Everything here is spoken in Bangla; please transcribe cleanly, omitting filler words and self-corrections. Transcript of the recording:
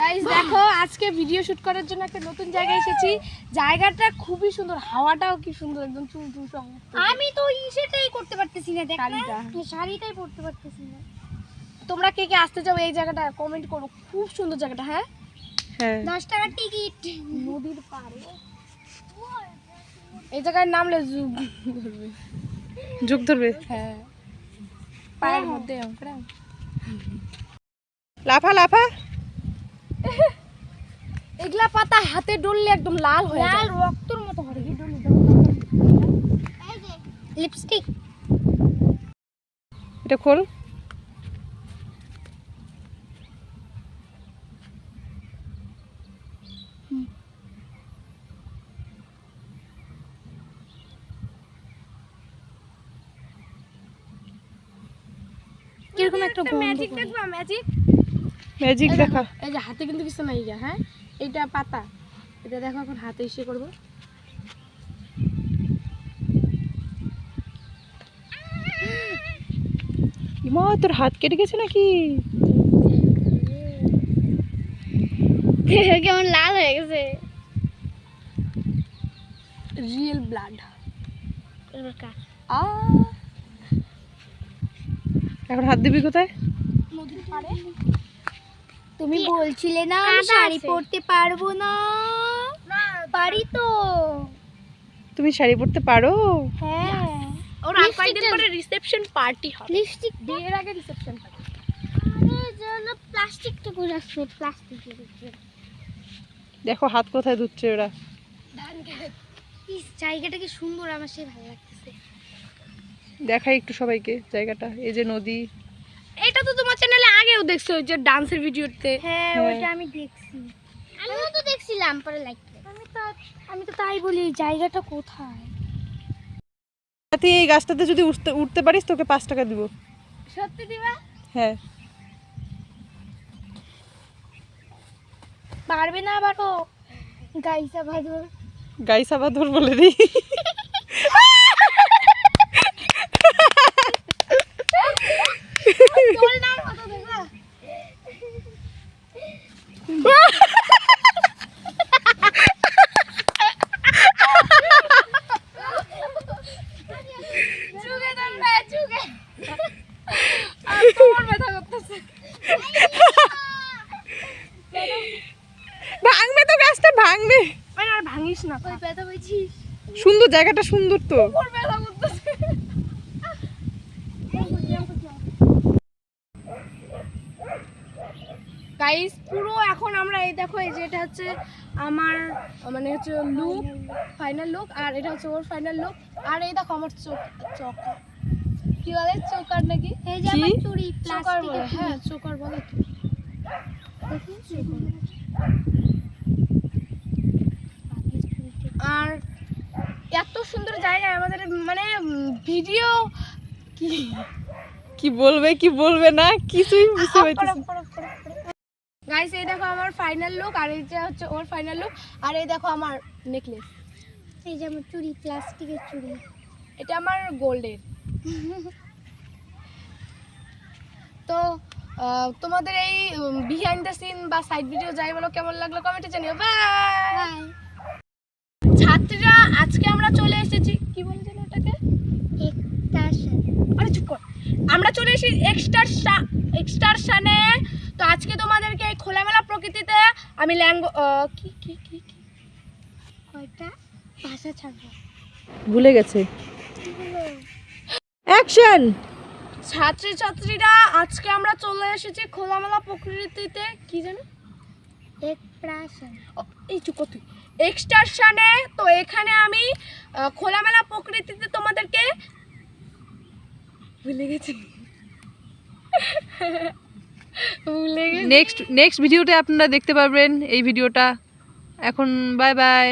গাইস দেখো আজকে ভিডিও শুট করার জন্য একটা নতুন জায়গায় এসেছি। জায়গাটা খুবই সুন্দর, হাওয়াটাও কি সুন্দর, একদম চুলচুল সহ। আমি তো সেটাই করতে পারতেছি না, দেখ শাড়িটাই পরতে পারতেছি না। তোমরা কে কে আসতে চাও এই জায়গাটা কমেন্ট করো, খুব সুন্দর জায়গাটা। হ্যাঁ হ্যাঁ 10 টাকা টিকিট, নদীর পাড়ে। এই জায়গায় নামলে যুগ ধরবে। হ্যাঁ পায়ের মধ্যে লাফা লাফা। এগুলা পাতা হাতে ডললে একদম লাল হয়ে যায়, লাল রক্তর মতো হয়। এই যে লিপস্টিক, এটা খোল। কিরকম একটা ম্যাজিক দেখবা, ম্যাজিক ম্যাজিক দেখা। এই যে হাতে কিন্তু কিছু নাই। হ্যাঁ এইটা পাতা, এটা দেখো এখন হাতে এসে করবো। ইমা তোর হাত কেটে গেছে নাকি? কেমন লাল হয়ে গেছে। Real blood. এখন হাত দিবি কোথায়? নদীর পাড়ে। তুমি বলছিলে না আমি শাড়ি পরতে পারবো না? পারি তো। তুমি শাড়ি পরতে পারো? হ্যাঁ, ওর আর কয়েকদিন পরে রিসেপশন পার্টি হবে। লিপস্টিক বিয়ের আগে রিসেপশন পার্টি। আরে জানো প্লাস্টিকটা করে রাখছে, প্লাস্টিকের উপরে। দেখো হাত কোথায় ধুচ্ছে ওরা। এই জায়গাটা কি সুন্দর, আমার সেই ভালো লাগতেছে। দেখাই একটু সবাইকে জায়গাটা। এই যে নদী। এটা তো তোমার চ্যানেলে আগেও দেখছো, ওই যে ডান্সের ভিডিওতে। হ্যাঁ ওটা আমি দেখছি, আমিও তো দেখছিলাম পরে লাইক। আমি তো তাই বলি এই জায়গাটা কোথায়। তুই এই গাছটাতে যদি উঠতে পারিস তোকে 5 টাকা দিব। সত্যি দিবা? হ্যাঁ পারবে না আবার ও গাইসা ভাদর। গাইসা বাদর বলে রে। দোলনার মতো দেখবা। চুগে দেন না, চুগে। আর তোমার ব্যথা করতেছে। ভাঙবে তো গাছটা, ভাঙবে। মানে আর ভাঙিস না। ওই ব্যথা পেয়েছিস? সুন্দর জায়গাটা, সুন্দর তো। ওর ব্যথা করতেছে। গাইস পুরো এখন আমরা এই দেখো, এই যে এটা হচ্ছে আমার মানে হচ্ছে লুক, ফাইনাল লুক, আর এটা হচ্ছে ওর ফাইনাল লুক। আর এই দেখো আমার চোকা কি বলে, চোকার নাকি? এই যে আমার চুড়ি চোকার বলে। প্লাস্টিকের। হ্যাঁ চোকার বলে তো। আর এত সুন্দর জায়গা আমাদের, মানে ভিডিও কি কি বলবে কি বলবে না কিছুই বুঝতে পারতেছি। গাইস এই দেখো আমার ফাইনাল লুক, আর এই যে হচ্ছে ওর ফাইনাল লুক। আর এই দেখো আমার নেকলেস, এই যে আমার চুড়ি প্লাস্টিকের চুড়ি। এটা আমার গোল্ডের। তো তোমাদের এই বিহাইন্ড দ্য সিন বা সাইড ভিডিও যাই বলো কেমন লাগলো কমেন্টে জানিও। বাই। ছাত্রীরা আজকে আমরা চলে এসেছি, কি বলে জানো ওটাকে, আরে চুপ কর। আমরা চলে এসেছি এক্সটারশনে। তো আজকে তোমাদেরকে এই খোলামেলা প্রকৃতিতে আমি কি কি কি কি কয়টা ভাষা ছাড়বো ভুলে গেছে। অ্যাকশন। ছাত্রীরা আজকে আমরা চলে এসেছি খোলামেলা প্রকৃতিতে, কি জানো এক্সপ্রেশন। এই চুপ কর তুই, এক্সটারশনে। তো এখানে আমি খোলামেলা প্রকৃতিতে তোমাদেরকে ভুলে গেছি। নেক্সট ভিডিওতে আপনারা দেখতে পারবেন এই ভিডিওটা। এখন বাই বাই।